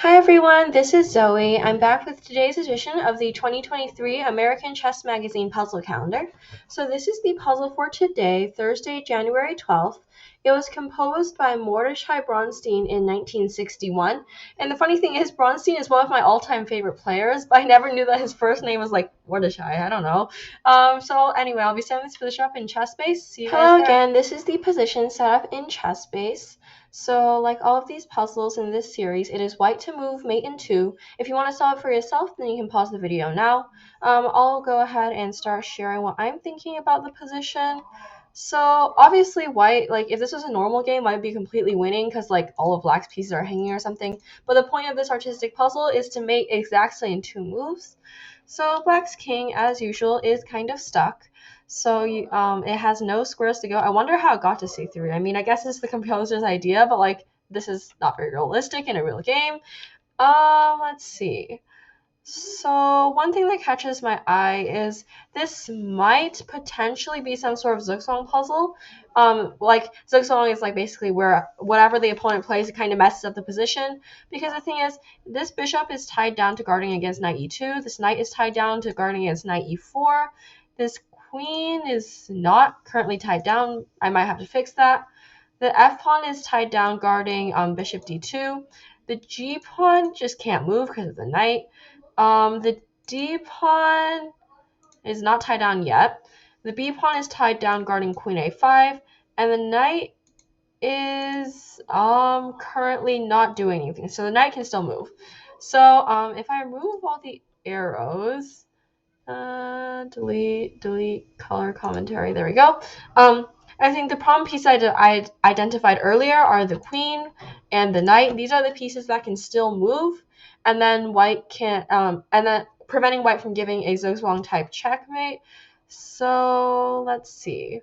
Hi everyone, this is Zoe. I'm back with today's edition of the 2023 American Chess Magazine puzzle calendar. So this is the puzzle for today, Thursday, January 12th. It was composed by Mordechai Bronstein in 1961. And the funny thing is, Bronstein is one of my all-time favorite players, but I never knew that his first name was like Mordechai. I don't know. So anyway, I'll be setting this position up in ChessBase. See you guys there. Hello again, this is the position set up in ChessBase. So, like all of these puzzles in this series, it is white to move mate in 2. If you want to solve it for yourself, then you can pause the video now. I'll go ahead and start sharing what I'm thinking about the position. So, obviously, white, like, if this was a normal game, white would be completely winning because, like, all of black's pieces are hanging or something. But the point of this artistic puzzle is to mate exactly in 2 moves. So, black's king, as usual, is kind of stuck. So it has no squares to go. I wonder how it got to c3. I mean, I guess it's the composer's idea, but like this is not very realistic in a real game. Let's see. So one thing that catches my eye is this might potentially be some sort of zugzwang puzzle. Like zugzwang is like basically where whatever the opponent plays, it kind of messes up the position. Because the thing is, this bishop is tied down to guarding against knight e2. This knight is tied down to guarding against knight e4. This queen is not currently tied down. I might have to fix that. The f pawn is tied down guarding bishop d2. The g pawn just can't move because of the knight. The d pawn is not tied down yet. The b pawn is tied down guarding queen a5, and the knight is currently not doing anything. So the knight can still move. So if I remove all the arrows, delete color commentary. There we go. I think the problem piece I identified earlier are the queen and the knight. These are the pieces that can still move, and then white can't. And then preventing white from giving a zugzwang type checkmate. So let's see.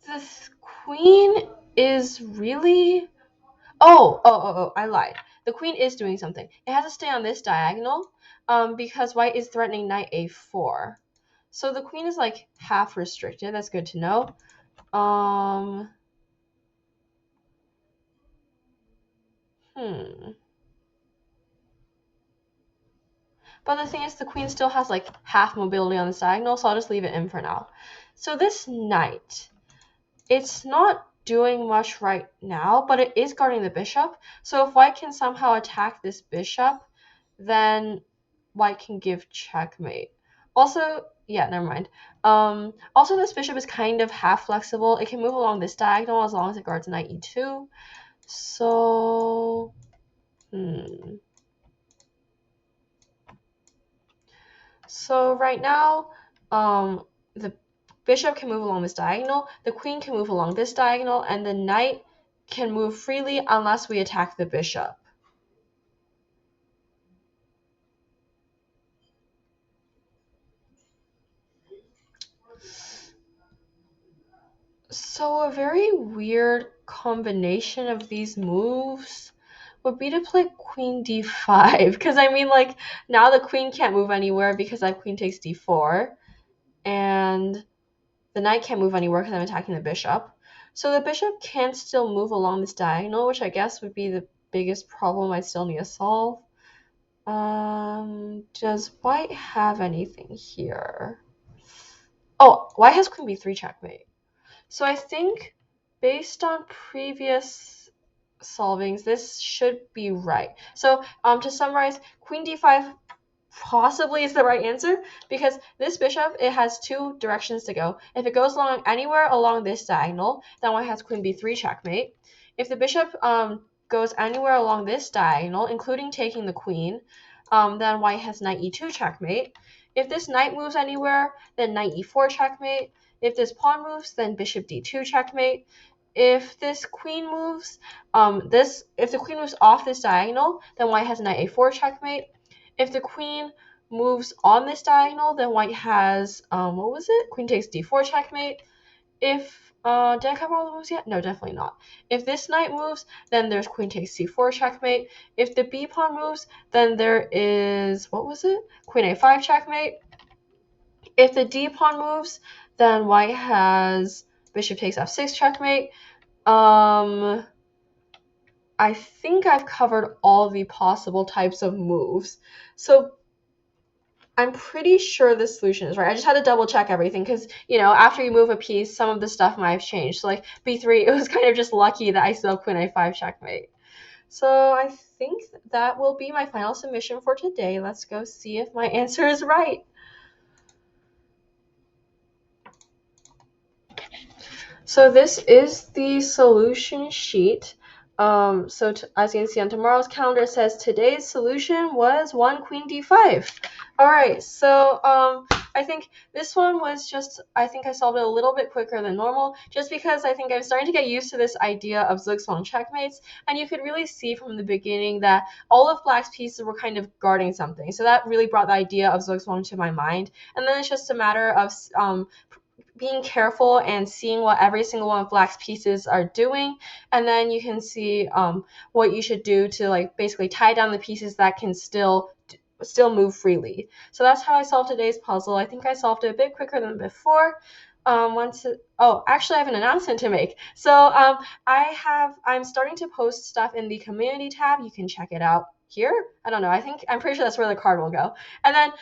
This queen is really. Oh! I lied. The queen is doing something. It has to stay on this diagonal, because white is threatening knight a4. So the queen is like half restricted. That's good to know. But the thing is, the queen still has like half mobility on this diagonal, so I'll just leave it in for now. So this knight, it's not doing much right now, but it is guarding the bishop. So if white can somehow attack this bishop, then white can give checkmate. Also, yeah, never mind. Also, this bishop is kind of half flexible. It can move along this diagonal as long as it guards knight e2. So, So right now, the bishop can move along this diagonal, the queen can move along this diagonal, and the knight can move freely unless we attack the bishop. So a very weird combination of these moves would be to play queen d5, because I mean, like, now the queen can't move anywhere because I have queen takes d4, and the knight can't move anywhere because I'm attacking the bishop. So the bishop can still move along this diagonal, which I guess would be the biggest problem I still need to solve. Does white have anything here? Oh, white has queen b3 checkmate. So I think based on previous solvings, this should be right. So to summarize, queen d5 possibly is the right answer, because this bishop, it has 2 directions to go. If it goes along anywhere along this diagonal, then white has queen b3 checkmate. If the bishop goes anywhere along this diagonal, including taking the queen, then white has knight e2 checkmate. If this knight moves anywhere, then knight e4 checkmate. If this pawn moves, then bishop d2 checkmate. If this queen moves, if the queen moves off this diagonal, then white has knight a4 checkmate. If the queen moves on this diagonal, then white has, queen takes d4 checkmate. If, did I cover all the moves yet? No, definitely not. If this knight moves, then there's queen takes c4 checkmate. If the b pawn moves, then there is, queen a5 checkmate. If the d pawn moves, then white has bishop takes f6 checkmate. I think I've covered all the possible types of moves. So I'm pretty sure the solution is right. I just had to double check everything because, after you move a piece, some of the stuff might have changed. So like b3, it was kind of just lucky that I still queen a5 checkmate. So I think that will be my final submission for today. Let's go see if my answer is right. So this is the solution sheet. As you can see on tomorrow's calendar, it says today's solution was 1 queen d5. All right, so I think this one was just, I think I solved it a little bit quicker than normal, just because I think I'm starting to get used to this idea of zugzwang checkmates, and you could really see from the beginning that all of black's pieces were kind of guarding something. So that really brought the idea of zugzwang to my mind, and then it's just a matter of being careful and seeing what every single one of black's pieces are doing, and then you can see what you should do to like basically tie down the pieces that can still move freely. So that's how I solved today's puzzle. I think I solved it a bit quicker than before. Actually, I have an announcement to make. So I'm starting to post stuff in the community tab. You can check it out here. I don't know. I'm pretty sure that's where the card will go. And then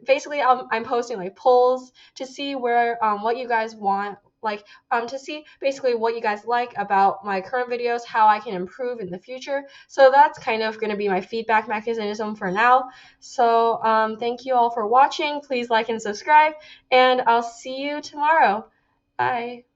basically I'm posting like polls to see where what you guys want, like to see basically what you guys like about my current videos, how I can improve in the future. So that's kind of going to be my feedback mechanism for now. So thank you all for watching. Please like and subscribe, and I'll see you tomorrow. Bye.